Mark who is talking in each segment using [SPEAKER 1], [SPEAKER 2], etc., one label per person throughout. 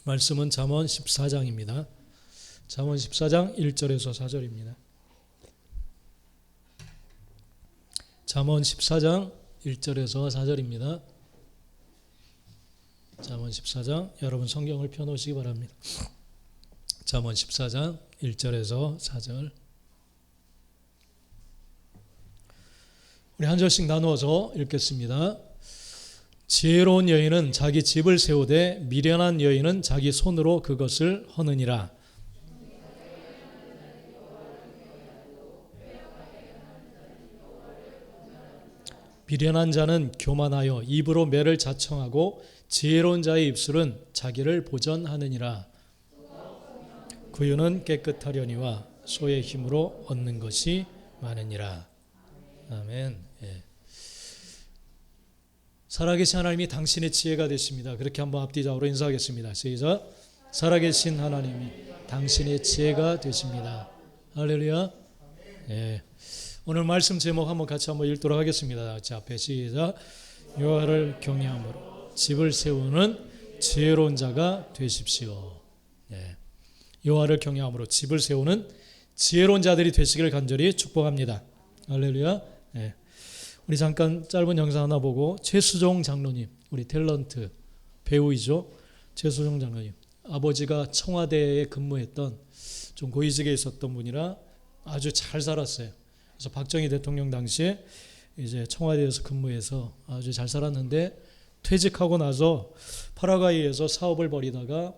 [SPEAKER 1] 말씀은 잠언 14장입니다. 잠언 14장 1절에서 4절입니다. 잠언 14장 1절에서 4절입니다. 잠언 14장 여러분 성경을 펴놓으시기 바랍니다. 잠언 14장 1절에서 4절 우리 한 절씩 나누어서 읽겠습니다. 지혜로운 여인은 자기 집을 세우되 미련한 여인은 자기 손으로 그것을 허느니라. 미련한 자는 교만하여 입으로 매를 자청하고 지혜로운 자의 입술은 자기를 보전하느니라. 구유는 깨끗하려니와 소의 힘으로 얻는 것이 많으니라. 아멘. 예. 살아계신 하나님이 당신의 지혜가 되십니다. 그렇게 한번 앞뒤적으로 인사하겠습니다. 시작. 살아계신 하나님이 당신의 지혜가 되십니다. 할렐루야. 예. 오늘 말씀 제목 한번 같이 한번 읽도록 하겠습니다. 자, 앞에 시작. 여호와를 경외함으로 집을 세우는 지혜로운 자가 되십시오. 예. 여호와를 경외함으로 집을 세우는 지혜로운 자들이 되시기를 간절히 축복합니다. 할렐루야. 예. 우리 잠깐 짧은 영상 하나 보고 최수종 장로님, 우리 탤런트 배우이죠. 최수종 장로님, 아버지가 청와대에 근무했던 좀 고위직에 있었던 분이라 아주 잘 살았어요. 그래서 박정희 대통령 당시에 이제 청와대에서 근무해서 아주 잘 살았는데 퇴직하고 나서 파라과이에서 사업을 벌이다가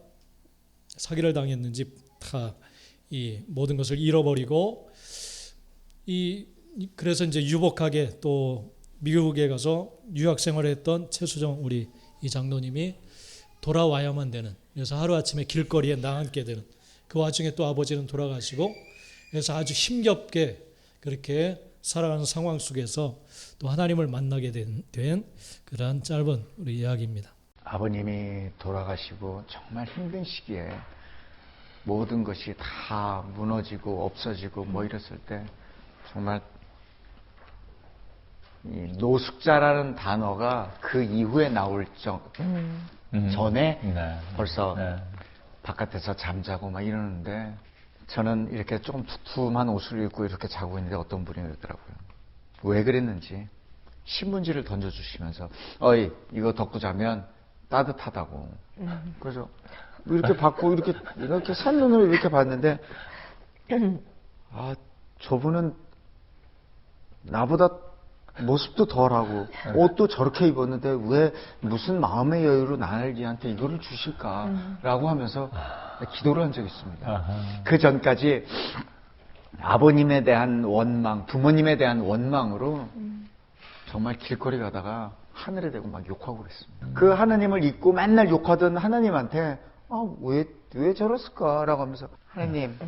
[SPEAKER 1] 사기를 당했는지 다 이 모든 것을 잃어버리고 그래서 이제 유복하게 또 미국에 가서 유학 생활을 했던 최수정 우리 이 장로님이 돌아와야만 되는, 그래서 하루아침에 길거리에 나앉게 되는, 그 와중에 또 아버지는 돌아가시고, 그래서 아주 힘겹게 그렇게 살아가는 상황 속에서 또 하나님을 만나게 된 그러한 짧은 우리 이야기입니다.
[SPEAKER 2] 아버님이 돌아가시고 정말 힘든 시기에 모든 것이 다 무너지고 없어지고 뭐 이랬을 때 정말 이 노숙자라는 단어가 그 이후에 나올 전에 벌써 바깥에서 잠자고 막 이러는데, 저는 이렇게 조금 두툼한 옷을 입고 이렇게 자고 있는데 어떤 분이 그러더라고요. 왜 그랬는지 신문지를 던져주시면서 어이 이거 덮고 자면 따뜻하다고. 그래서 이렇게 받고 이렇게 산 눈으로 이렇게 봤는데, 아 저분은 나보다 모습도 덜하고 옷도 저렇게 입었는데 왜 무슨 마음의 여유로 나에게한테 이거를 주실까라고 하면서 기도를 한 적이 있습니다. 그 전까지 아버님에 대한 원망, 부모님에 대한 원망으로 정말 길거리 가다가 하늘에 대고 막 욕하고 그랬습니다. 그 하나님을 잊고 맨날 욕하던 하나님한테 왜 저랬을까라고 하면서 하나님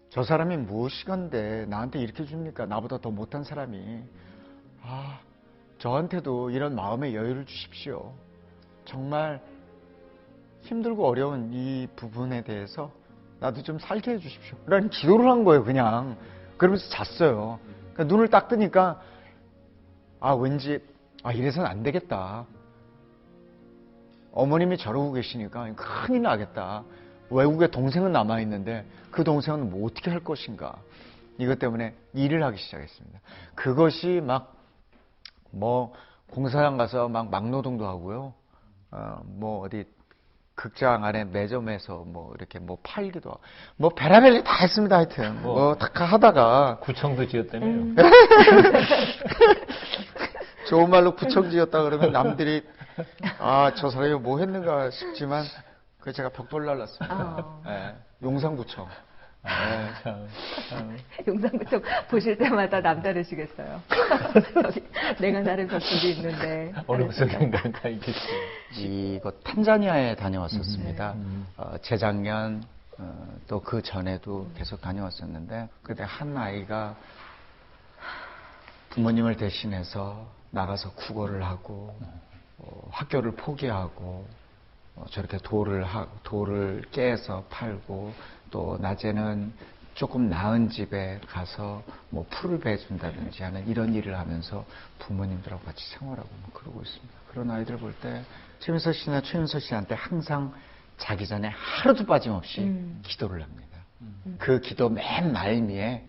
[SPEAKER 2] 저 사람이 무엇이건데 나한테 이렇게 줍니까? 나보다 더 못한 사람이. 저한테도 이런 마음의 여유를 주십시오. 정말 힘들고 어려운 이 부분에 대해서 나도 좀 살게 해주십시오. 라는 기도를 한 거예요, 그냥. 그러면서 잤어요. 그러니까 눈을 딱 뜨니까, 왠지, 이래서는 안 되겠다. 어머님이 저러고 계시니까 큰일 나겠다. 외국에 동생은 남아있는데 그 동생은 뭐 어떻게 할 것인가. 이것 때문에 일을 하기 시작했습니다. 그것이 공사장 가서 막노동도 하고요. 어디 극장 안에 매점에서 이렇게 팔기도 하고. 베라벨리 다 했습니다, 하여튼. 다 하다가.
[SPEAKER 3] 구청도 지었다며요.
[SPEAKER 2] 좋은 말로 구청 지었다 그러면 남들이, 저 사람이 뭐 했는가 싶지만, 제가 벽돌 날랐습니다. 네, 용산구청.
[SPEAKER 4] 용산구청 보실 때마다 남다르시겠어요. 내가 나름 벽돌이 있는데.
[SPEAKER 3] 어느 구석인가 다 있겠지.
[SPEAKER 2] 이거 탄자니아에 다녀왔었습니다. 재작년 또 그 전에도 계속 다녀왔었는데, 그때 한 아이가 부모님을 대신해서 나가서 국어를 하고 학교를 포기하고 저렇게 돌을 깨서 팔고, 또 낮에는 조금 나은 집에 가서 뭐 풀을 베준다든지 하는 이런 일을 하면서 부모님들하고 같이 생활하고 뭐 그러고 있습니다. 그런 아이들 볼 때 최민서 씨나 최윤서 씨한테 항상 자기 전에 하루도 빠짐없이 기도를 합니다. 그 기도 맨 말미에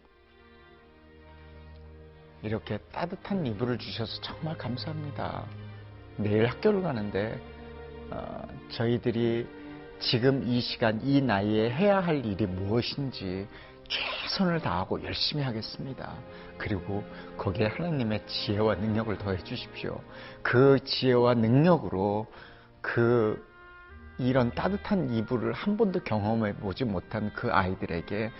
[SPEAKER 2] 이렇게 따뜻한 이불을 주셔서 정말 감사합니다. 내일 학교를 가는데 저희들이 지금 이 시간 이 나이에 해야 할 일이 무엇인지 최선을 다하고 열심히 하겠습니다. 그리고 거기에 하나님의 지혜와 능력을 더해 주십시오. 그 지혜와 능력으로 이런 따뜻한 이불을 한 번도 경험해 보지 못한 그 아이들에게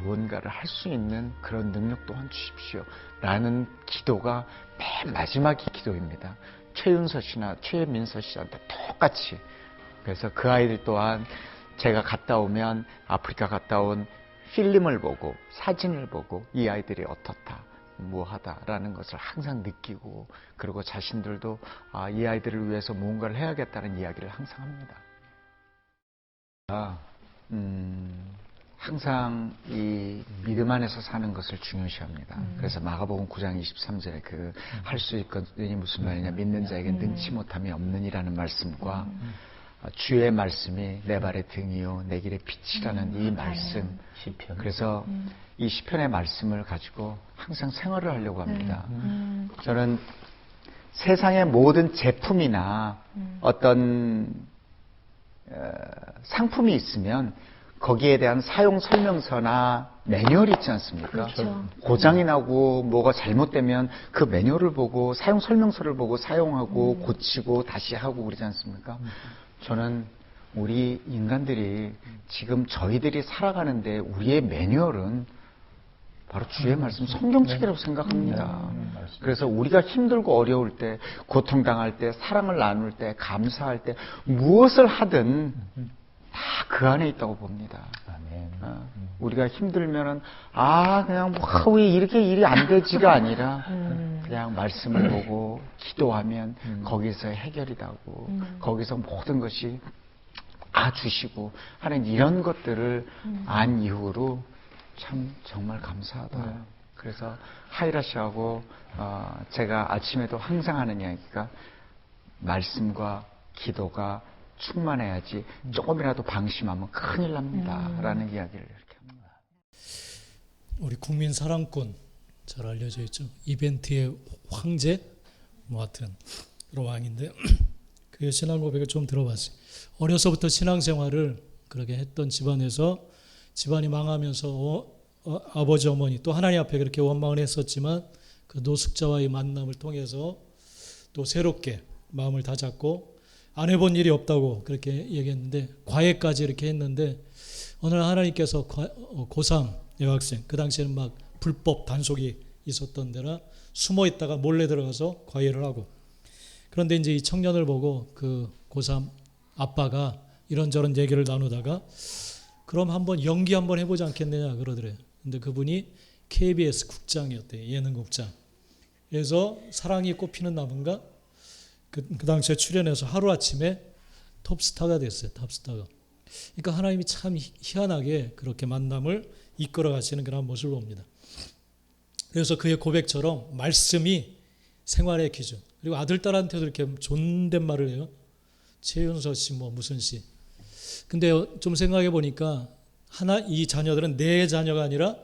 [SPEAKER 2] 무언가를 할 수 있는 그런 능력 또한 주십시오. 라는 기도가 맨 마지막이 기도입니다. 최윤서 씨나 최민서 씨한테 똑같이. 그래서 그 아이들 또한 제가 갔다 오면 아프리카 갔다 온 필름을 보고 사진을 보고 이 아이들이 어떻다 뭐하다라는 것을 항상 느끼고, 그리고 자신들도 이 아이들을 위해서 무언가를 해야겠다는 이야기를 항상 합니다. 항상 이 믿음 안에서 사는 것을 중요시합니다. 그래서 마가복음 9장 23절에 할 수 있거든이 무슨 말이냐, 믿는 자에게 능치 못함이 없느니라는 말씀과 주의 말씀이 내 발의 등이요 내 길의 빛이라는 이 말씀,
[SPEAKER 3] 시편.
[SPEAKER 2] 그래서 이 시편의 말씀을 가지고 항상 생활을 하려고 합니다. 저는 세상의 모든 제품이나 어떤 상품이 있으면 거기에 대한 사용 설명서나 매뉴얼이 있지 않습니까?
[SPEAKER 4] 그렇죠.
[SPEAKER 2] 고장이 나고 뭐가 잘못되면 그 매뉴얼을 보고 사용 설명서를 보고 사용하고 고치고 다시 하고 그러지 않습니까? 저는 우리 인간들이 지금 저희들이 살아가는데 우리의 매뉴얼은 바로 주의 말씀 성경책이라고 생각합니다. 그래서 우리가 힘들고 어려울 때, 고통당할 때, 사랑을 나눌 때, 감사할 때 무엇을 하든 다 그 안에 있다고 봅니다. 우리가 힘들면은 그냥 왜 이렇게 일이 안 되지가 아니라 그냥 말씀을 보고 기도하면 거기서 해결이 나고 거기서 모든 것이 주시고 하는 이런 것들을 안 이후로 참 정말 감사하다. 그래서 하이라 씨하고 제가 아침에도 항상 하는 이야기가 말씀과 기도가 충만해야지 조금이라도 방심하면 큰일 납니다. 라는 이야기를 이렇게 합니다.
[SPEAKER 1] 우리 국민 사랑꾼 잘 알려져 있죠. 이벤트의 황제 하여튼 그런 왕인데 그 신앙 고백을 좀 들어봤어요. 어려서부터 신앙생활을 그렇게 했던 집안에서 집안이 망하면서 아버지 어머니 또 하나님 앞에 그렇게 원망을 했었지만 그 노숙자와의 만남을 통해서 또 새롭게 마음을 다잡고 안 해본 일이 없다고 그렇게 얘기했는데 과외까지 이렇게 했는데 어느 날 하나님께서 고3 여학생, 그 당시에는 막 불법 단속이 있었던 데라 숨어 있다가 몰래 들어가서 과외를 하고, 그런데 이제 이 청년을 보고 그 고3 아빠가 이런저런 얘기를 나누다가 그럼 한번 연기 한번 해보지 않겠느냐 그러더래요. 근데 그분이 KBS 국장이었대요. 예능국장. 그래서 사랑이 꽃피는 나무인가? 그 당시에 출연해서 하루아침에 톱스타가 됐어요. 톱스타가. 그러니까 하나님이 참 희한하게 그렇게 만남을 이끌어 가시는 그런 모습을 봅니다. 그래서 그의 고백처럼 말씀이 생활의 기준. 그리고 아들딸한테도 이렇게 존댓말을 해요. 최윤서 씨 무슨 씨. 근데 좀 생각해 보니까 이 자녀들은 내 자녀가 아니라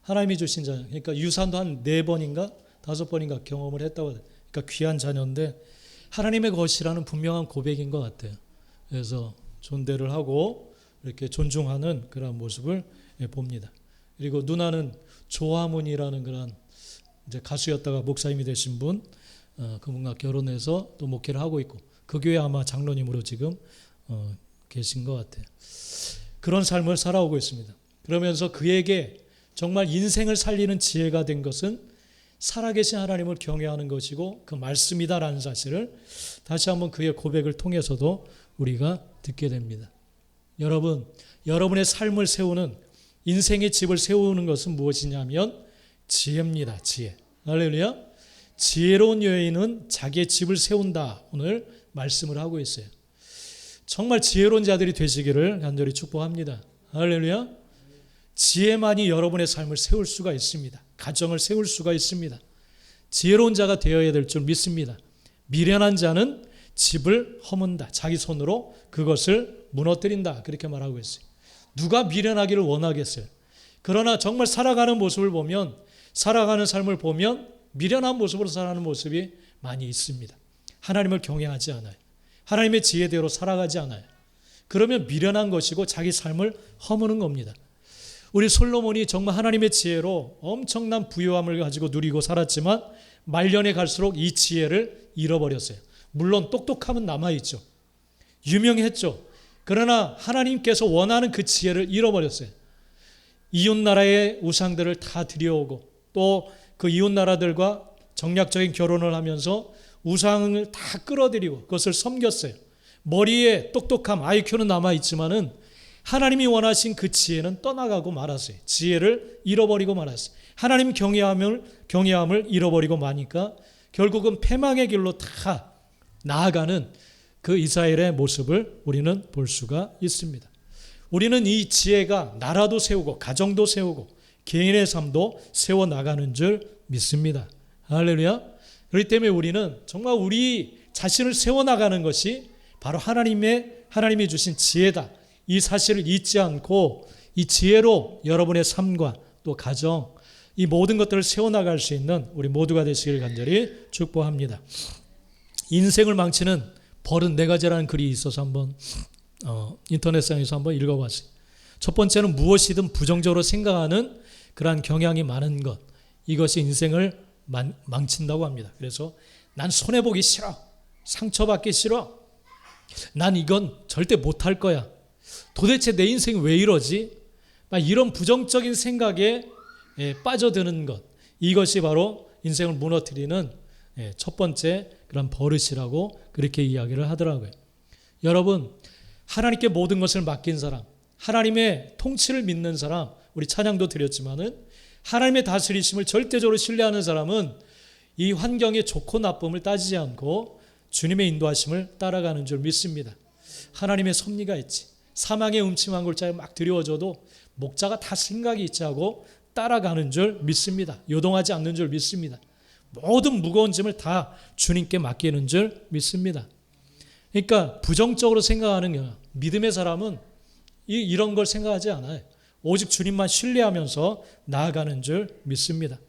[SPEAKER 1] 하나님이 주신 자녀. 그러니까 유산도 한 4번인가 5번인가 경험을 했다고 해요. 그러니까 귀한 자녀인데 하나님의 것이라는 분명한 고백인 것 같아요. 그래서 존대를 하고 이렇게 존중하는 그런 모습을 봅니다. 그리고 누나는 조화문이라는 그런 이제 가수였다가 목사님이 되신 분, 그분과 결혼해서 또 목회를 하고 있고 그 교회 아마 장로님으로 지금 계신 것 같아요. 그런 삶을 살아오고 있습니다. 그러면서 그에게 정말 인생을 살리는 지혜가 된 것은 살아계신 하나님을 경외하는 것이고 그 말씀이다라는 사실을 다시 한번 그의 고백을 통해서도 우리가 듣게 됩니다. 여러분, 여러분의 삶을 세우는 인생의 집을 세우는 것은 무엇이냐면 지혜입니다. 지혜. 할렐루야. 지혜로운 여인은 자기의 집을 세운다. 오늘 말씀을 하고 있어요. 정말 지혜로운 자들이 되시기를 간절히 축복합니다. 할렐루야. 지혜만이 여러분의 삶을 세울 수가 있습니다. 가정을 세울 수가 있습니다. 지혜로운 자가 되어야 될 줄 믿습니다. 미련한 자는 집을 허문다. 자기 손으로 그것을 무너뜨린다. 그렇게 말하고 있어요. 누가 미련하기를 원하겠어요? 그러나 정말 살아가는 모습을 보면, 살아가는 삶을 보면 미련한 모습으로 살아가는 모습이 많이 있습니다. 하나님을 경외하지 않아요. 하나님의 지혜대로 살아가지 않아요. 그러면 미련한 것이고 자기 삶을 허무는 겁니다. 우리 솔로몬이 정말 하나님의 지혜로 엄청난 부유함을 가지고 누리고 살았지만 말년에 갈수록 이 지혜를 잃어버렸어요. 물론 똑똑함은 남아있죠. 유명했죠. 그러나 하나님께서 원하는 그 지혜를 잃어버렸어요. 이웃나라의 우상들을 다 들여오고 또 그 이웃나라들과 정략적인 결혼을 하면서 우상을 다 끌어들이고 그것을 섬겼어요. 머리에 똑똑함, IQ는 남아있지만은 하나님이 원하신 그 지혜는 떠나가고 말았어요. 지혜를 잃어버리고 말았어요. 하나님 경외함을 잃어버리고 마니까 결국은 패망의 길로 다 나아가는 그 이스라엘의 모습을 우리는 볼 수가 있습니다. 우리는 이 지혜가 나라도 세우고 가정도 세우고 개인의 삶도 세워나가는 줄 믿습니다. 할렐루야. 그렇기 때문에 우리는 정말 우리 자신을 세워나가는 것이 바로 하나님이 주신 지혜다. 이 사실을 잊지 않고 이 지혜로 여러분의 삶과 또 가정, 이 모든 것들을 세워나갈 수 있는 우리 모두가 되시길 간절히 축복합니다. 인생을 망치는 벌은 네 가지라는 글이 있어서 한번 인터넷상에서 한번 읽어봤어요. 첫 번째는 무엇이든 부정적으로 생각하는 그러한 경향이 많은 것, 이것이 인생을 망친다고 합니다. 그래서 난 손해보기 싫어, 상처받기 싫어, 난 이건 절대 못할 거야, 도대체 내 인생이 왜 이러지? 이런 부정적인 생각에 빠져드는 것, 이것이 바로 인생을 무너뜨리는 첫 번째 그런 버릇이라고 그렇게 이야기를 하더라고요. 여러분, 하나님께 모든 것을 맡긴 사람, 하나님의 통치를 믿는 사람, 우리 찬양도 드렸지만은 하나님의 다스리심을 절대적으로 신뢰하는 사람은 이 환경의 좋고 나쁨을 따지지 않고 주님의 인도하심을 따라가는 줄 믿습니다. 하나님의 섭리가 있지. 사망의 음침한 골짜기에 막 들여워져도 목자가 다 생각이 있지 하고 따라가는 줄 믿습니다. 요동하지 않는 줄 믿습니다. 모든 무거운 짐을 다 주님께 맡기는 줄 믿습니다. 그러니까 부정적으로 생각하는 믿음의 사람은 이런 걸 생각하지 않아요. 오직 주님만 신뢰하면서 나아가는 줄 믿습니다.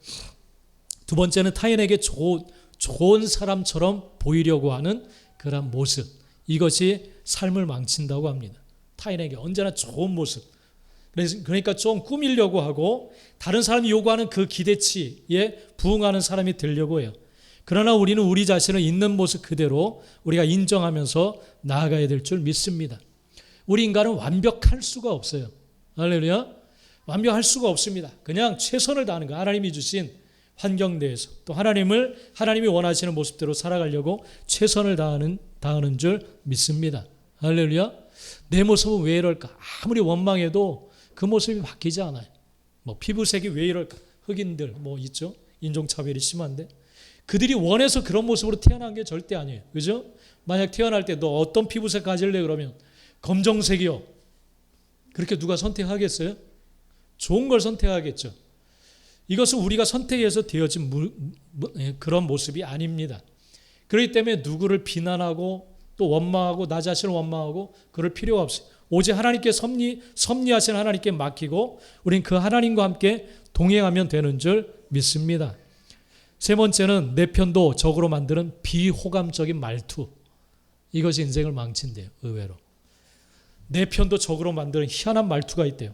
[SPEAKER 1] 두 번째는 타인에게 좋은 사람처럼 보이려고 하는 그런 모습, 이것이 삶을 망친다고 합니다. 타인에게 언제나 좋은 모습, 그러니까 좀 꾸미려고 하고 다른 사람이 요구하는 그 기대치에 부응하는 사람이 되려고 해요. 그러나 우리는 우리 자신을 있는 모습 그대로 우리가 인정하면서 나아가야 될 줄 믿습니다. 우리 인간은 완벽할 수가 없어요. 할렐루야. 완벽할 수가 없습니다. 그냥 최선을 다하는 거, 하나님이 주신 환경 내에서 또 하나님이 원하시는 모습대로 살아가려고 최선을 다하는 줄 믿습니다. 할렐루야. 내 모습은 왜 이럴까? 아무리 원망해도 그 모습이 바뀌지 않아요. 피부색이 왜 이럴까? 흑인들 있죠. 인종차별이 심한데 그들이 원해서 그런 모습으로 태어난 게 절대 아니에요. 그죠? 만약 태어날 때 너 어떤 피부색 가질래? 그러면 검정색이요. 그렇게 누가 선택하겠어요? 좋은 걸 선택하겠죠. 이것은 우리가 선택해서 되어진 그런 모습이 아닙니다. 그렇기 때문에 누구를 비난하고 또 원망하고 나 자신을 원망하고 그럴 필요가 없어요. 오직 하나님께 섭리하신 하나님께 맡기고 우린 그 하나님과 함께 동행하면 되는 줄 믿습니다. 세 번째는 내 편도 적으로 만드는 비호감적인 말투, 이것이 인생을 망친대요. 의외로 내 편도 적으로 만드는 희한한 말투가 있대요.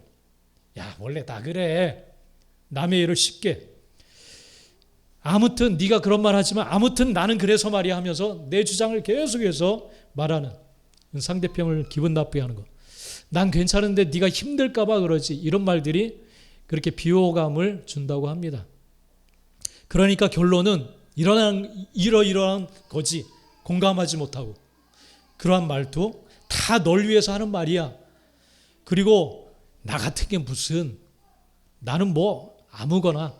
[SPEAKER 1] 야, 원래 다 그래. 남의 일을 쉽게. 아무튼 네가 그런 말 하지만 아무튼 나는 그래서 말이야 하면서 내 주장을 계속해서 말하는, 상대편을 기분 나쁘게 하는 거. 난 괜찮은데 네가 힘들까 봐 그러지. 이런 말들이 그렇게 비호감을 준다고 합니다. 그러니까 결론은 이러이러한 거지. 공감하지 못하고. 그러한 말투 다 널 위해서 하는 말이야. 그리고 나 같은 게 무슨, 나는 아무거나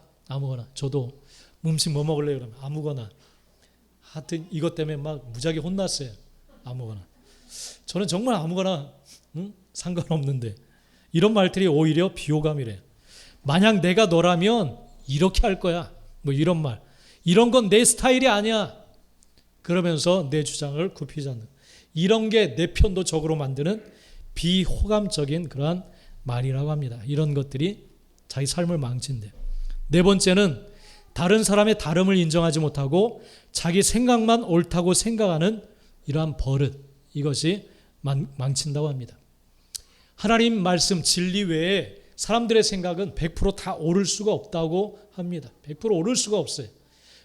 [SPEAKER 1] 저도 음식 뭐 먹을래 그러면 아무거나, 하여튼 이것 때문에 막 무지하게 혼났어요. 아무거나. 저는 정말 아무거나 상관없는데 이런 말들이 오히려 비호감이래요. 만약 내가 너라면 이렇게 할 거야. 뭐 이런 말. 이런 건 내 스타일이 아니야. 그러면서 내 주장을 굽히지 않는. 이런 게 내 편도 적으로 만드는 비호감적인 그러한 말이라고 합니다. 이런 것들이 자기 삶을 망친대. 네 번째는 다른 사람의 다름을 인정하지 못하고 자기 생각만 옳다고 생각하는 이러한 버릇. 이것이 망친다고 합니다. 하나님 말씀 진리 외에 사람들의 생각은 100%다 옳을 수가 없다고 합니다. 100% 옳을 수가 없어요.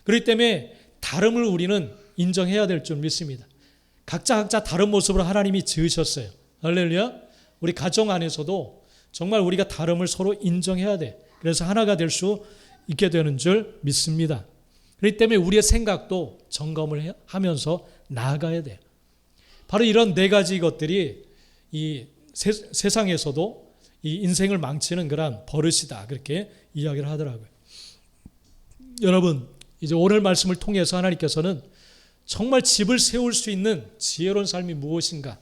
[SPEAKER 1] 그렇기 때문에 다름을 우리는 인정해야 될 줄 믿습니다. 각자 다른 모습으로 하나님이 지으셨어요. 할렐루야. 우리 가정 안에서도 정말 우리가 다름을 서로 인정해야 돼. 그래서 하나가 될 수 있게 되는 줄 믿습니다. 그렇기 때문에 우리의 생각도 점검을 하면서 나아가야 돼요. 바로 이런 네 가지 것들이 이 세상에서도 이 인생을 망치는 그런 버릇이다. 그렇게 이야기를 하더라고요. 여러분, 이제 오늘 말씀을 통해서 하나님께서는 정말 집을 세울 수 있는 지혜로운 삶이 무엇인가?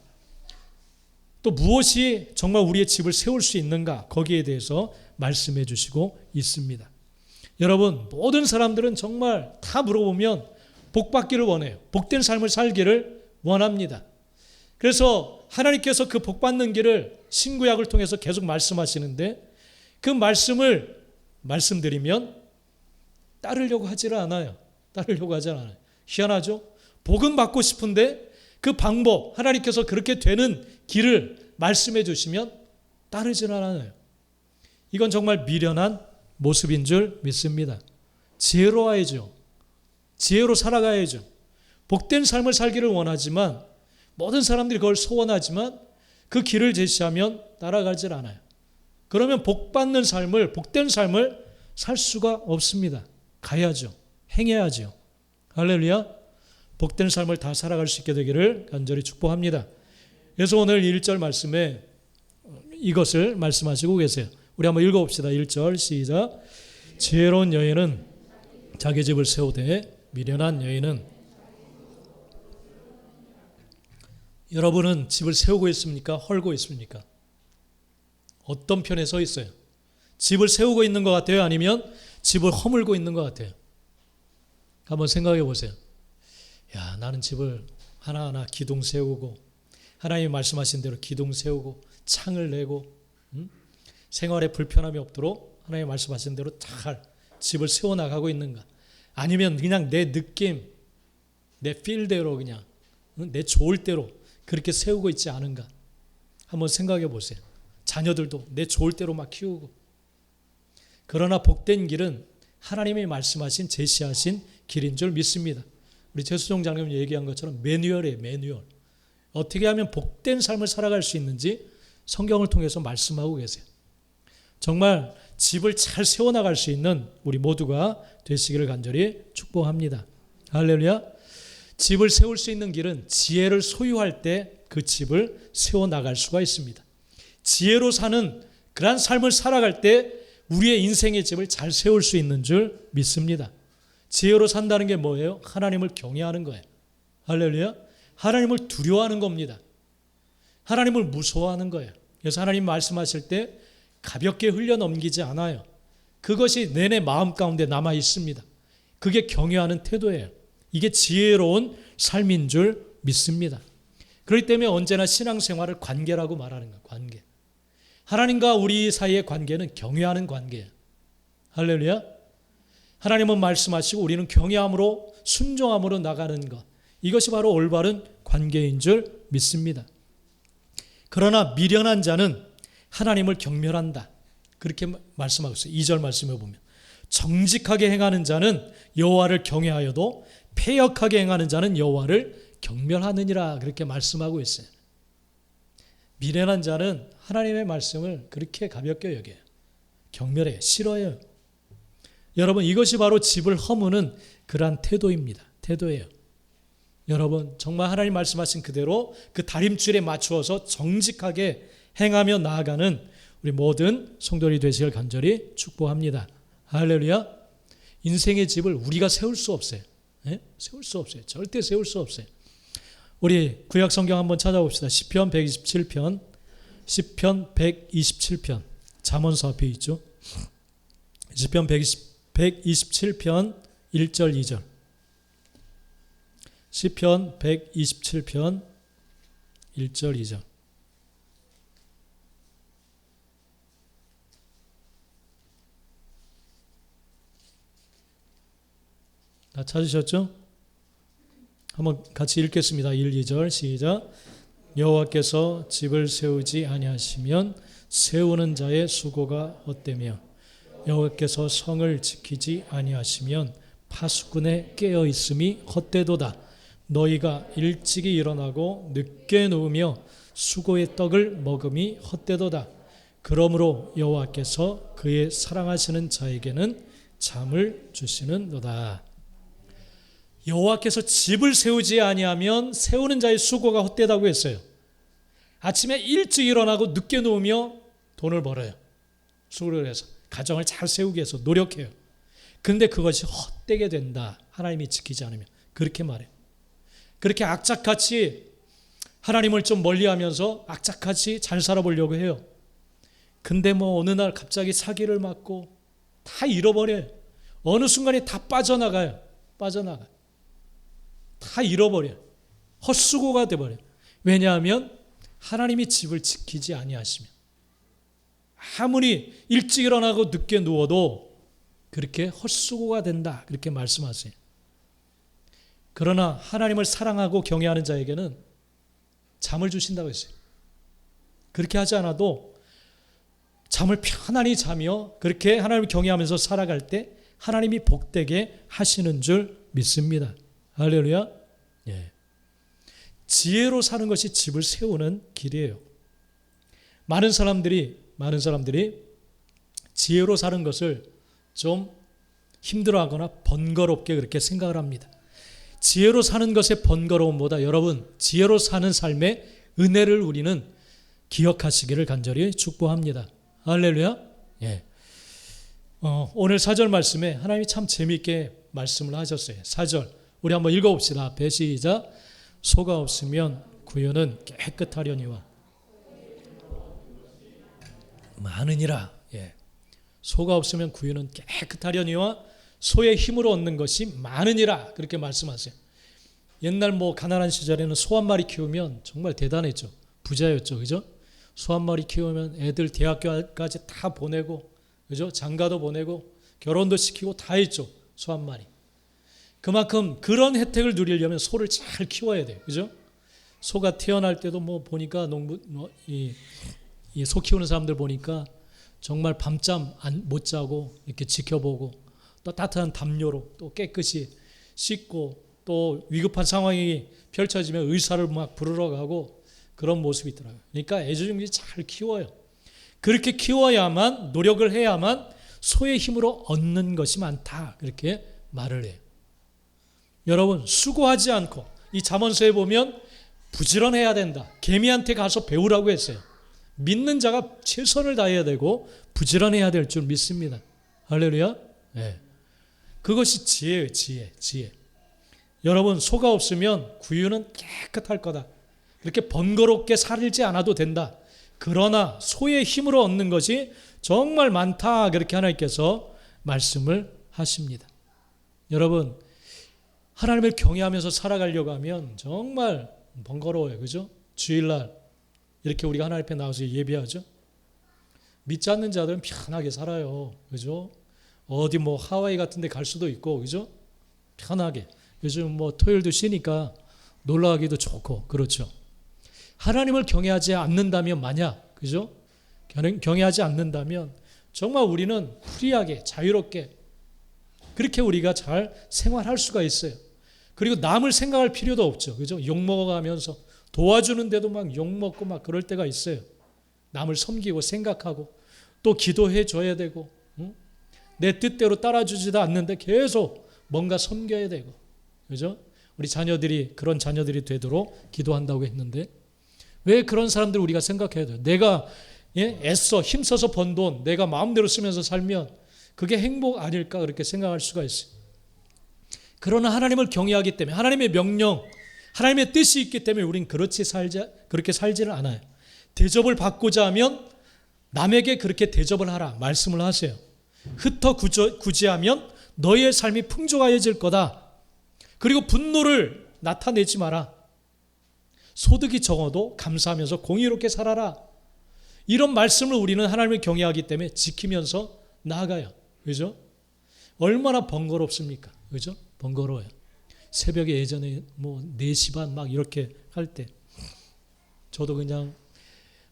[SPEAKER 1] 또 무엇이 정말 우리의 집을 세울 수 있는가? 거기에 대해서 말씀해 주시고 있습니다. 여러분, 모든 사람들은 정말 다 물어보면 복받기를 원해요. 복된 삶을 살기를 원합니다. 그래서 하나님께서 그 복받는 길을 신구약을 통해서 계속 말씀하시는데 그 말씀을 말씀드리면 따르려고 하지를 않아요. 따르려고 하지 않아요. 희한하죠? 복음 받고 싶은데 그 방법, 하나님께서 그렇게 되는 길을 말씀해 주시면 따르지는 않아요. 이건 정말 미련한 모습인 줄 믿습니다. 지혜로워야죠. 지혜로 살아가야죠. 복된 삶을 살기를 원하지만 모든 사람들이 그걸 소원하지만 그 길을 제시하면 따라가질 않아요. 그러면 복받는 삶을, 복된 삶을 살 수가 없습니다. 가야죠. 행해야죠. 할렐루야. 복된 삶을 다 살아갈 수 있게 되기를 간절히 축복합니다. 그래서 오늘 1절 말씀에 이것을 말씀하시고 계세요. 우리 한번 읽어봅시다. 1절 시작. 지혜로운 여인은 자기 집을 세우되 미련한 여인은. 여러분은 집을 세우고 있습니까? 헐고 있습니까? 어떤 편에 서 있어요? 집을 세우고 있는 것 같아요? 아니면 집을 허물고 있는 것 같아요? 한번 생각해 보세요. 야, 나는 집을 하나하나 기둥 세우고 하나님이 말씀하신 대로 기둥 세우고 창을 내고 생활에 불편함이 없도록 하나님이 말씀하신 대로 잘 집을 세워나가고 있는가? 아니면 그냥 내 느낌, 내 필대로 그냥 내 좋을 대로 그렇게 세우고 있지 않은가? 한번 생각해 보세요. 자녀들도 내 좋을 대로 막 키우고. 그러나 복된 길은 하나님이 말씀하신 제시하신 길인 줄 믿습니다. 우리 최수종 장로님 얘기한 것처럼 매뉴얼이에요. 매뉴얼. 어떻게 하면 복된 삶을 살아갈 수 있는지 성경을 통해서 말씀하고 계세요. 정말 집을 잘 세워나갈 수 있는 우리 모두가 되시기를 간절히 축복합니다. 할렐루야. 집을 세울 수 있는 길은 지혜를 소유할 때 그 집을 세워나갈 수가 있습니다. 지혜로 사는 그러한 삶을 살아갈 때 우리의 인생의 집을 잘 세울 수 있는 줄 믿습니다. 지혜로 산다는 게 뭐예요? 하나님을 경외하는 거예요. 할렐루야. 하나님을 두려워하는 겁니다. 하나님을 무서워하는 거예요. 그래서 하나님 말씀하실 때 가볍게 흘려넘기지 않아요. 그것이 내내 마음 가운데 남아 있습니다. 그게 경외하는 태도예요. 이게 지혜로운 삶인 줄 믿습니다. 그렇기 때문에 언제나 신앙생활을 관계라고 말하는 거예요. 관계. 하나님과 우리 사이의 관계는 경외하는 관계예요. 할렐루야. 하나님은 말씀하시고 우리는 경외함으로 순종함으로 나가는 것. 이것이 바로 올바른 관계인 줄 믿습니다. 그러나 미련한 자는 하나님을 경멸한다. 그렇게 말씀하고 있어요. 2절 말씀해 보면 정직하게 행하는 자는 여호와를 경외하여도 패역하게 행하는 자는 여호와를 경멸하느니라. 그렇게 말씀하고 있어요. 미련한 자는 하나님의 말씀을 그렇게 가볍게 여겨요. 경멸해요. 싫어해요. 여러분, 이것이 바로 집을 허무는 그러한 태도입니다. 태도예요. 여러분, 정말 하나님 말씀하신 그대로 그 다림줄에 맞추어서 정직하게 행하며 나아가는 우리 모든 성도들이 되시길 간절히 축복합니다. 할렐루야. 인생의 집을 우리가 세울 수 없어요. 네? 세울 수 없어요. 절대 세울 수 없어요. 우리 구약 성경 한번 찾아봅시다. 시편 127편 시편 127편 잠언서 앞에 있죠. 시편 127편 1절 2절. 시편 127편 1절 2절. 다 찾으셨죠? 한번 같이 읽겠습니다. 1, 2절 시작. 여호와께서 집을 세우지 아니하시면 세우는 자의 수고가 헛되며 여호와께서 성을 지키지 아니하시면 파수꾼의 깨어 있음이 헛되도다. 너희가 일찍이 일어나고 늦게 누우며 수고의 떡을 먹음이 헛되도다. 그러므로 여호와께서 그의 사랑하시는 자에게는 잠을 주시는도다. 여호와께서 집을 세우지 아니하면 세우는 자의 수고가 헛되다고 했어요. 아침에 일찍 일어나고 늦게 누우며 돈을 벌어요. 수고를 해서 가정을 잘 세우기 위해서 노력해요. 근데 그것이 헛되게 된다. 하나님이 지키지 않으면. 그렇게 말해요. 그렇게 악착같이 하나님을 좀 멀리하면서 악착같이 잘 살아보려고 해요. 근데 뭐 어느 날 갑자기 사기를 맞고 다 잃어버려요. 어느 순간에 다 빠져나가요. 다 잃어버려요. 헛수고가 돼버려요. 왜냐하면 하나님이 집을 지키지 아니하시면 아무리 일찍 일어나고 늦게 누워도 그렇게 헛수고가 된다. 그렇게 말씀하세요. 그러나 하나님을 사랑하고 경외하는 자에게는 잠을 주신다고 했어요. 그렇게 하지 않아도 잠을 편안히 자며 그렇게 하나님을 경외하면서 살아갈 때 하나님이 복되게 하시는 줄 믿습니다. 할렐루야. 예. 지혜로 사는 것이 집을 세우는 길이에요. 많은 사람들이 지혜로 사는 것을 좀 힘들어하거나 번거롭게 그렇게 생각을 합니다. 지혜로 사는 것의 번거로움보다 여러분 지혜로 사는 삶의 은혜를 우리는 기억하시기를 간절히 축복합니다. 할렐루야. 예. 오늘 4절 말씀에 하나님이 참 재미있게 말씀을 하셨어요. 4절 우리 한번 읽어봅시다. 앞에 시작. 소가 없으면 구유는 깨끗하려니와 많으니라. 예. 소가 없으면 구유는 깨끗하려니와 소의 힘으로 얻는 것이 많으니라. 그렇게 말씀하세요. 옛날 뭐 가난한 시절에는 소 한 마리 키우면 정말 대단했죠. 부자였죠. 그죠? 소 한 마리 키우면 애들 대학교까지 다 보내고, 그죠? 장가도 보내고, 결혼도 시키고 다 했죠. 소 한 마리. 그만큼 그런 혜택을 누리려면 소를 잘 키워야 돼요. 그죠? 소가 태어날 때도 뭐 보니까 이 소 키우는 사람들 보니까 정말 밤잠 못 자고 이렇게 지켜보고 또 따뜻한 담요로 또 깨끗이 씻고 또 위급한 상황이 펼쳐지면 의사를 막 부르러 가고 그런 모습이 있더라고요. 그러니까 애지중지 잘 키워요. 그렇게 키워야만 노력을 해야만 소의 힘으로 얻는 것이 많다. 그렇게 말을 해요. 여러분 수고하지 않고 이 잠언서에 보면 부지런해야 된다. 개미한테 가서 배우라고 했어요. 믿는 자가 최선을 다해야 되고 부지런해야 될 줄 믿습니다. 할렐루야. 네. 그것이 지혜예요. 지혜. 여러분 소가 없으면 구유는 깨끗할 거다. 그렇게 번거롭게 살지 않아도 된다. 그러나 소의 힘으로 얻는 것이 정말 많다. 그렇게 하나님께서 말씀을 하십니다. 여러분 하나님을 경외하면서 살아가려고 하면 정말 번거로워요. 그죠? 주일날 이렇게 우리가 하나님 앞에 나와서 예배하죠. 믿지 않는 자들은 편하게 살아요. 그죠? 어디 뭐 하와이 같은 데 갈 수도 있고, 그죠? 편하게. 요즘 뭐 토요일도 쉬니까 놀러 가기도 좋고, 그렇죠. 하나님을 경외하지 않는다면 만약, 그죠? 경외하지 않는다면 정말 우리는 프리하게, 자유롭게 그렇게 우리가 잘 생활할 수가 있어요. 그리고 남을 생각할 필요도 없죠. 그죠? 욕먹어가면서 도와주는데도 막 욕먹고 막 그럴 때가 있어요. 남을 섬기고 생각하고 또 기도해 줘야 되고, 응? 내 뜻대로 따라주지도 않는데 계속 뭔가 섬겨야 되고, 그죠? 우리 자녀들이 그런 자녀들이 되도록 기도한다고 했는데 왜 그런 사람들 우리가 생각해야 돼요? 내가 애써 힘써서 번 돈 내가 마음대로 쓰면서 살면 그게 행복 아닐까 그렇게 생각할 수가 있어요. 그러나 하나님을 경외하기 때문에 하나님의 명령, 하나님의 뜻이 있기 때문에 우린 그렇게 살지는 않아요. 대접을 받고자 하면 남에게 그렇게 대접을 하라 말씀을 하세요. 흩어 구제하면 너의 삶이 풍족하여질 거다. 그리고 분노를 나타내지 마라. 소득이 적어도 감사하면서 공의롭게 살아라. 이런 말씀을 우리는 하나님을 경외하기 때문에 지키면서 나아가요. 그죠? 얼마나 번거롭습니까? 그죠? 번거로워요. 새벽에 예전에 뭐 4시 반 막 이렇게 할 때 저도 그냥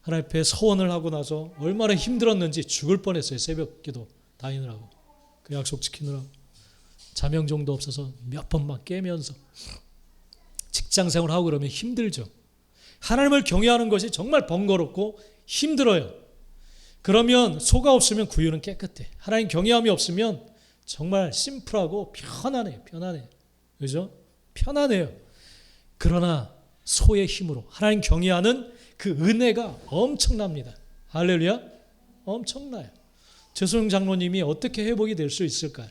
[SPEAKER 1] 하나님 앞에 서원을 하고 나서 얼마나 힘들었는지 죽을 뻔했어요. 새벽 기도 다니느라고. 그 약속 지키느라고. 자명종도 없어서 몇 번 막 깨면서. 직장생활 하고 그러면 힘들죠. 하나님을 경외하는 것이 정말 번거롭고 힘들어요. 그러면 소가 없으면 구유는 깨끗해. 하나님 경외함이 없으면 정말 심플하고 편안해요. 편안해요. 그죠? 편안해요. 그러나 소의 힘으로 하나님 경외하는 그 은혜가 엄청납니다. 할렐루야. 엄청나요. 최소영 장로님이 어떻게 회복이 될 수 있을까요?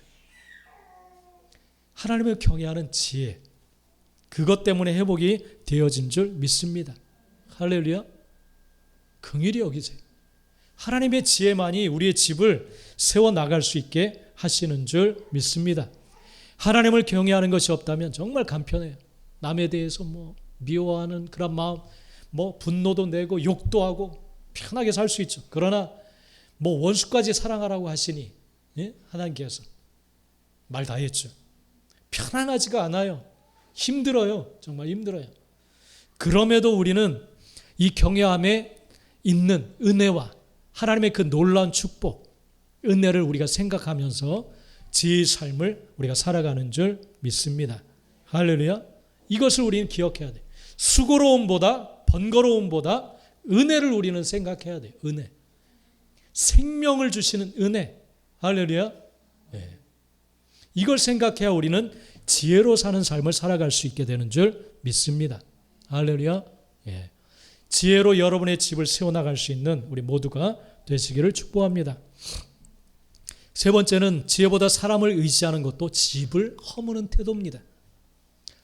[SPEAKER 1] 하나님을 경외하는 지혜, 그것 때문에 회복이 되어진 줄 믿습니다. 할렐루야. 긍휼히 여기세요. 하나님의 지혜만이 우리의 집을 세워나갈 수 있게 하시는 줄 믿습니다. 하나님을 경외하는 것이 없다면 정말 간편해요. 남에 대해서 뭐 미워하는 그런 마음, 뭐 분노도 내고 욕도 하고 편하게 살 수 있죠. 그러나 뭐 원수까지 사랑하라고 하시니 하나님께서 말 다 했죠. 편안하지가 않아요. 힘들어요. 정말 힘들어요. 그럼에도 우리는 이 경외함에 있는 은혜와 하나님의 그 놀라운 축복, 은혜를 우리가 생각하면서 지혜의 삶을 우리가 살아가는 줄 믿습니다. 할렐루야. 이것을 우리는 기억해야 돼요. 수고로움보다 번거로움보다 은혜를 우리는 생각해야 돼요. 은혜. 생명을 주시는 은혜. 할렐루야. 네. 이걸 생각해야 우리는 지혜로 사는 삶을 살아갈 수 있게 되는 줄 믿습니다. 할렐루야. 예. 지혜로 여러분의 집을 세워나갈 수 있는 우리 모두가 되시기를 축복합니다. 세 번째는 지혜보다 사람을 의지하는 것도 집을 허무는 태도입니다.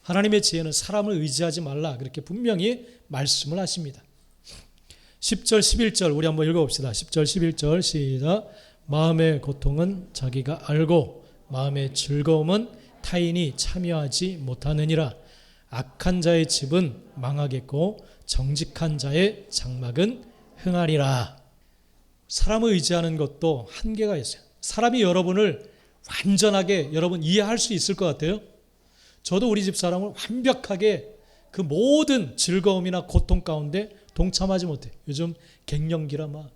[SPEAKER 1] 하나님의 지혜는 사람을 의지하지 말라 그렇게 분명히 말씀을 하십니다. 10절 11절 우리 한번 읽어봅시다. 10절 11절 시작. 마음의 고통은 자기가 알고 마음의 즐거움은 타인이 참여하지 못하느니라. 악한 자의 집은 망하겠고 정직한 자의 장막은 흥하리라. 사람을 의지하는 것도 한계가 있어요. 사람이 여러분을 완전하게 여러분 이해할 수 있을 것 같아요. 저도 우리 집 사람을 완벽하게 그 모든 즐거움이나 고통 가운데 동참하지 못해. 요즘 갱년기라 막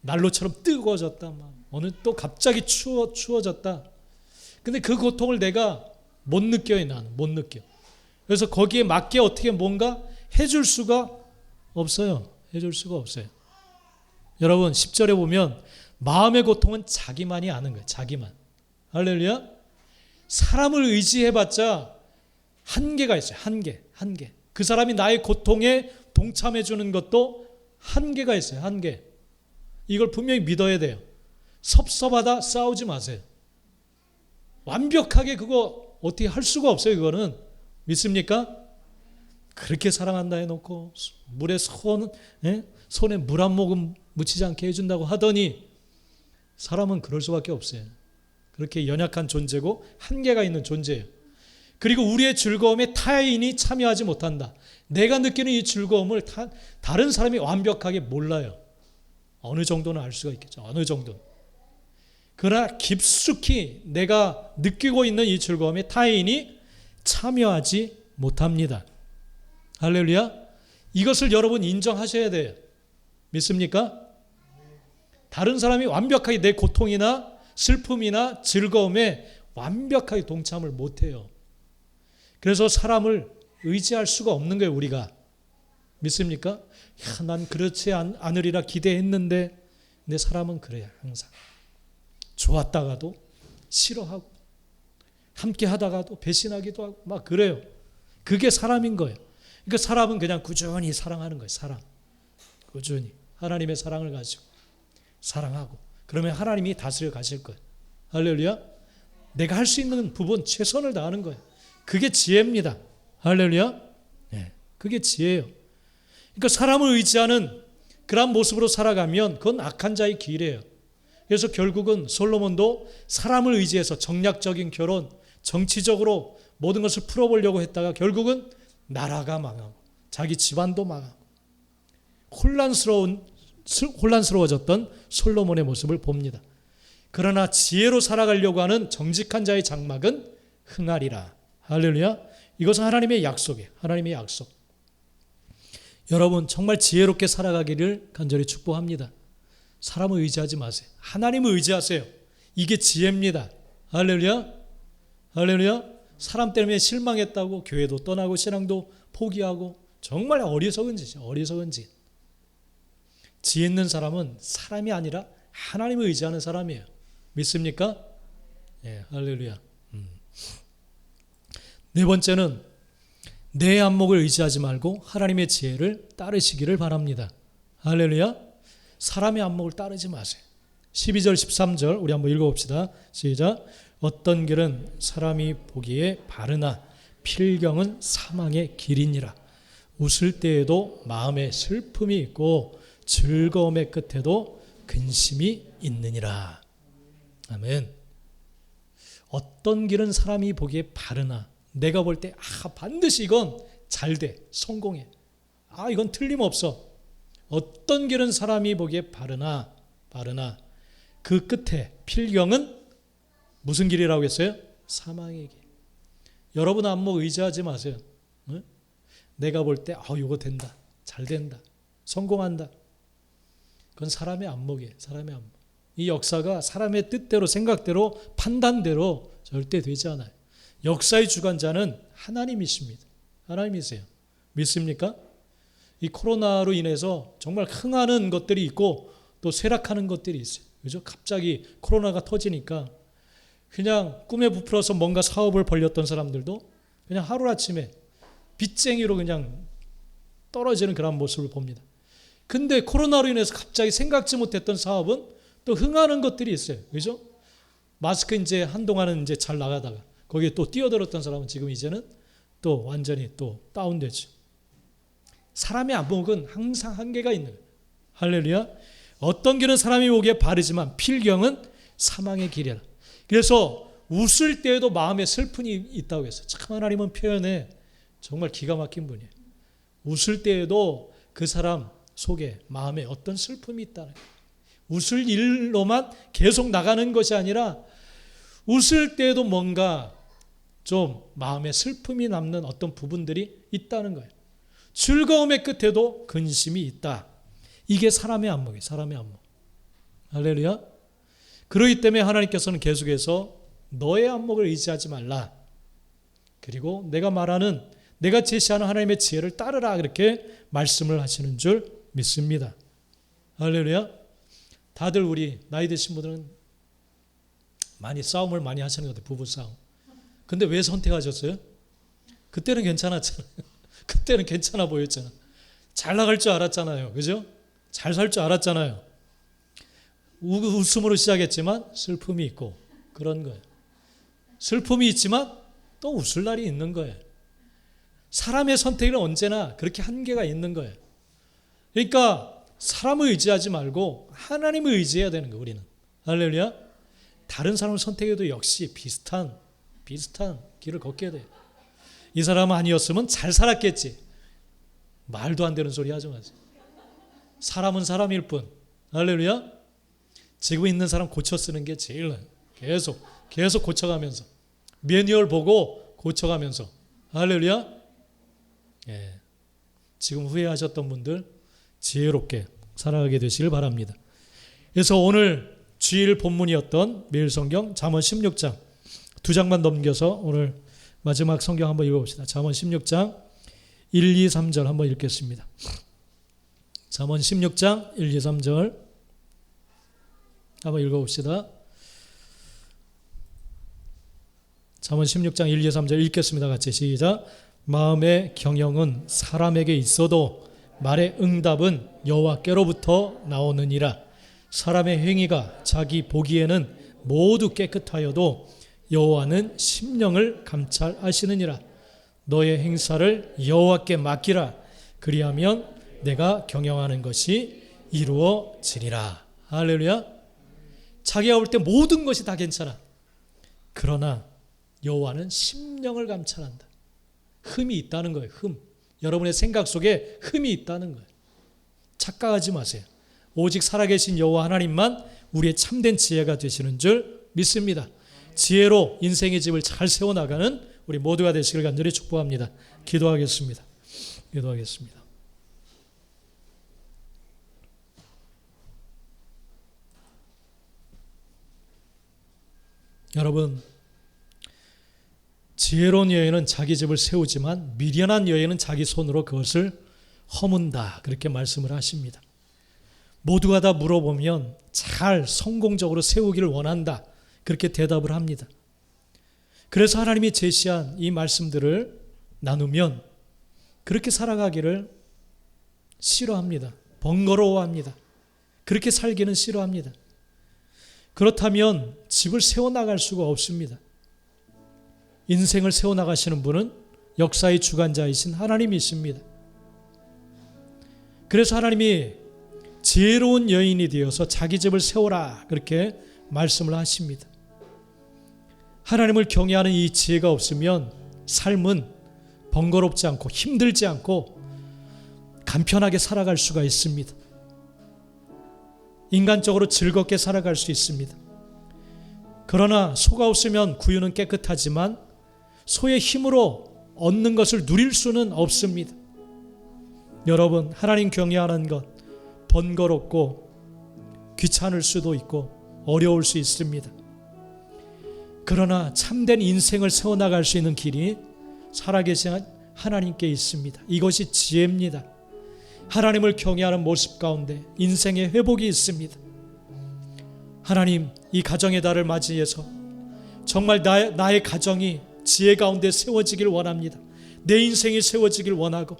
[SPEAKER 1] 난로처럼 뜨거워졌다. 막 오늘 또 갑자기 추워졌다. 근데 그 고통을 내가 못 느껴요. 나는 못 느껴. 그래서 거기에 맞게 어떻게 뭔가 해줄 수가 없어요. 해줄 수가 없어요. 여러분 10절에 보면 마음의 고통은 자기만이 아는 거예요. 자기만. 할렐루야. 사람을 의지해봤자 한계가 있어요. 한계. 그 사람이 나의 고통에 동참해 주는 것도 한계가 있어요. 한계. 이걸 분명히 믿어야 돼요. 섭섭하다 싸우지 마세요. 완벽하게 그거 어떻게 할 수가 없어요. 그거는. 믿습니까? 그렇게 사랑한다 해놓고 물에 손에 물 한 모금 묻히지 않게 해준다고 하더니 사람은 그럴 수밖에 없어요. 그렇게 연약한 존재고 한계가 있는 존재예요. 그리고 우리의 즐거움에 타인이 참여하지 못한다. 내가 느끼는 이 즐거움을 다른 사람이 완벽하게 몰라요. 어느 정도는 알 수가 있겠죠. 어느 정도. 그러나 깊숙이 내가 느끼고 있는 이 즐거움에 타인이 참여하지 못합니다. 할렐루야. 이것을 여러분 인정하셔야 돼요. 믿습니까? 다른 사람이 완벽하게 내 고통이나 슬픔이나 즐거움에 완벽하게 동참을 못해요. 그래서 사람을 의지할 수가 없는 거예요. 우리가. 믿습니까? 야, 난 그렇지 않으리라 기대했는데 내 사람은 그래요. 항상. 좋았다가도 싫어하고 함께 하다가도 배신하기도 하고 막 그래요. 그게 사람인 거예요. 그러니까 사람은 그냥 꾸준히 사랑하는 거예요. 사랑. 꾸준히. 하나님의 사랑을 가지고 사랑하고 그러면 하나님이 다스려 가실 거예요. 할렐루야. 내가 할 수 있는 부분 최선을 다하는 거예요. 그게 지혜입니다. 할렐루야. 네, 그게 지혜예요. 그러니까 사람을 의지하는 그런 모습으로 살아가면 그건 악한 자의 길이에요. 그래서 결국은 솔로몬도 사람을 의지해서 정략적인 결혼, 정치적으로 모든 것을 풀어보려고 했다가 결국은 나라가 망하고 자기 집안도 망하고 혼란스러워졌던 솔로몬의 모습을 봅니다. 그러나 지혜로 살아가려고 하는 정직한 자의 장막은 흥하리라. 할렐루야. 이것은 하나님의 약속이에요. 하나님의 약속. 여러분 정말 지혜롭게 살아가기를 간절히 축복합니다. 사람을 의지하지 마세요. 하나님을 의지하세요. 이게 지혜입니다. 할렐루야. 할렐루야. 사람 때문에 실망했다고 교회도 떠나고 신앙도 포기하고 정말 어리석은 짓이죠. 어리석은 짓. 지혜 있는 사람은 사람이 아니라 하나님을 의지하는 사람이에요. 믿습니까? 예, 할렐루야. 네 번째는 내 안목을 의지하지 말고 하나님의 지혜를 따르시기를 바랍니다. 할렐루야. 사람의 안목을 따르지 마세요. 12절 13절 우리 한번 읽어봅시다. 시작. 어떤 길은 사람이 보기에 바르나 필경은 사망의 길이니라. 웃을 때에도 마음에 슬픔이 있고 즐거움의 끝에도 근심이 있느니라. 아멘. 어떤 길은 사람이 보기에 바르나 내가 볼 때 반드시 이건 잘 돼. 성공해. 이건 틀림없어. 어떤 길은 사람이 보기에 바르나 그 끝에 필경은 무슨 길이라고 했어요? 사망의 길. 여러분 안목 의지하지 마세요. 응? 내가 볼 때 이거 된다. 잘 된다. 성공한다. 그건 사람의 안목이에요. 사람의 안목. 이 역사가 사람의 뜻대로 생각대로 판단대로 절대 되지 않아요. 역사의 주관자는 하나님이십니다. 하나님이세요. 믿습니까? 이 코로나로 인해서 정말 흥하는 것들이 있고 또 쇠락하는 것들이 있어요. 그죠? 갑자기 코로나가 터지니까 그냥 꿈에 부풀어서 뭔가 사업을 벌였던 사람들도 그냥 하루아침에 빚쟁이로 그냥 떨어지는 그런 모습을 봅니다. 근데 코로나로 인해서 갑자기 생각지 못했던 사업은 또 흥하는 것들이 있어요. 그죠? 마스크 이제 한동안은 이제 잘 나가다가 거기에 또 뛰어들었던 사람은 지금 이제는 또 완전히 또 다운되죠. 사람의 안목은 항상 한계가 있는 거예요. 할렐루야. 어떤 길은 사람이 보기에 바르지만 필경은 사망의 길이라. 그래서 웃을 때에도 마음에 슬픔이 있다고 했어요. 참 하나님은 표현에 정말 기가 막힌 분이에요. 웃을 때에도 그 사람 속에 마음에 어떤 슬픔이 있다는 거예요. 웃을 일로만 계속 나가는 것이 아니라 웃을 때에도 뭔가 좀 마음에 슬픔이 남는 어떤 부분들이 있다는 거예요. 즐거움의 끝에도 근심이 있다. 이게 사람의 안목이에요. 사람의 안목. 할렐루야. 그렇기 때문에 하나님께서는 계속해서 너의 안목을 의지하지 말라. 그리고 내가 제시하는 하나님의 지혜를 따르라. 그렇게 말씀을 하시는 줄 믿습니다. 할렐루야. 다들 우리 나이 드신 분들은 싸움을 많이 하시는 것 같아요. 부부싸움. 근데 왜 선택하셨어요? 그때는 괜찮았잖아요. 그때는 괜찮아 보였잖아. 잘 나갈 줄 알았잖아요. 그죠? 잘 살 줄 알았잖아요. 웃음으로 시작했지만 슬픔이 있고 그런 거예요. 슬픔이 있지만 또 웃을 날이 있는 거예요. 사람의 선택은 언제나 그렇게 한계가 있는 거예요. 그러니까 사람을 의지하지 말고 하나님을 의지해야 되는 거예요. 우리는. 할렐루야. 다른 사람을 선택해도 역시 비슷한 길을 걷게 돼요. 이 사람 아니었으면 잘 살았겠지. 말도 안 되는 소리 하지 마세요. 사람은 사람일 뿐. 할렐루야. 지금 있는 사람 고쳐 쓰는 게 제일 나아요. 계속 고쳐가면서 매뉴얼 보고 고쳐가면서. 할렐루야. 예. 지금 후회하셨던 분들 지혜롭게 살아가게 되시길 바랍니다. 그래서 오늘 주일 본문이었던 매일 성경 잠언 16장 2장만 넘겨서 오늘 마지막 성경 한번 읽어봅시다. 잠언 16장 1, 2, 3절 한번 읽겠습니다. 잠언 16장 1, 2, 3절 한번 읽어봅시다. 잠언 16장 1, 2, 3절 읽겠습니다. 같이 시작. 마음의 경영은 사람에게 있어도 말의 응답은 여호와께로부터 나오느니라. 사람의 행위가 자기 보기에는 모두 깨끗하여도 여호와는 심령을 감찰하시느니라. 너의 행사를 여호와께 맡기라. 그리하면 내가 경영하는 것이 이루어지리라. 할렐루야. 자기가 볼 때 모든 것이 다 괜찮아. 그러나 여호와는 심령을 감찰한다. 흠이 있다는 거예요. 흠. 여러분의 생각 속에 흠이 있다는 거예요. 착각하지 마세요. 오직 살아계신 여호와 하나님만 우리의 참된 지혜가 되시는 줄 믿습니다. 지혜로 인생의 집을 잘 세워나가는 우리 모두가 되시길 간절히 축복합니다. 기도하겠습니다. 기도하겠습니다. 여러분, 지혜로운 여인은 자기 집을 세우지만 미련한 여인은 자기 손으로 그것을 허문다. 그렇게 말씀을 하십니다. 모두가 다 물어보면 잘 성공적으로 세우기를 원한다. 그렇게 대답을 합니다. 그래서 하나님이 제시한 이 말씀들을 나누면 그렇게 살아가기를 싫어합니다. 번거로워합니다. 그렇게 살기는 싫어합니다. 그렇다면 집을 세워나갈 수가 없습니다. 인생을 세워나가시는 분은 역사의 주관자이신 하나님이십니다. 그래서 하나님이 지혜로운 여인이 되어서 자기 집을 세워라 그렇게 말씀을 하십니다. 하나님을 경외하는 이 지혜가 없으면 삶은 번거롭지 않고 힘들지 않고 간편하게 살아갈 수가 있습니다. 인간적으로 즐겁게 살아갈 수 있습니다. 그러나 소가 없으면 구유는 깨끗하지만 소의 힘으로 얻는 것을 누릴 수는 없습니다. 여러분, 하나님 경외하는 것 번거롭고 귀찮을 수도 있고 어려울 수 있습니다. 그러나 참된 인생을 세워나갈 수 있는 길이 살아계신 하나님께 있습니다. 이것이 지혜입니다. 하나님을 경외하는 모습 가운데 인생의 회복이 있습니다. 하나님, 이 가정의 달을 맞이해서 정말 나의 가정이 지혜 가운데 세워지길 원합니다. 내 인생이 세워지길 원하고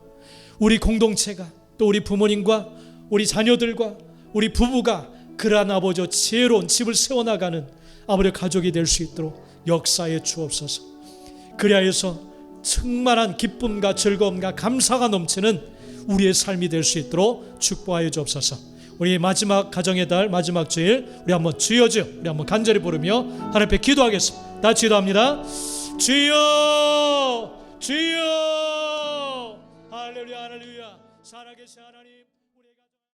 [SPEAKER 1] 우리 공동체가 또 우리 부모님과 우리 자녀들과 우리 부부가 그러한 아버지 지혜로운 집을 세워나가는 아버지 가족이 될 수 있도록 역사에 주옵소서. 그리하여서 충만한 기쁨과 즐거움과 감사가 넘치는 우리의 삶이 될 수 있도록 축복하여 주옵소서. 우리 마지막 가정의 달 마지막 주일 우리 한번 주여주여 우리 한번 간절히 부르며 하나님 앞에 기도하겠습니다. 다 기도합니다. 주여 주여 할렐루야 할렐루야. 살아계신 하나님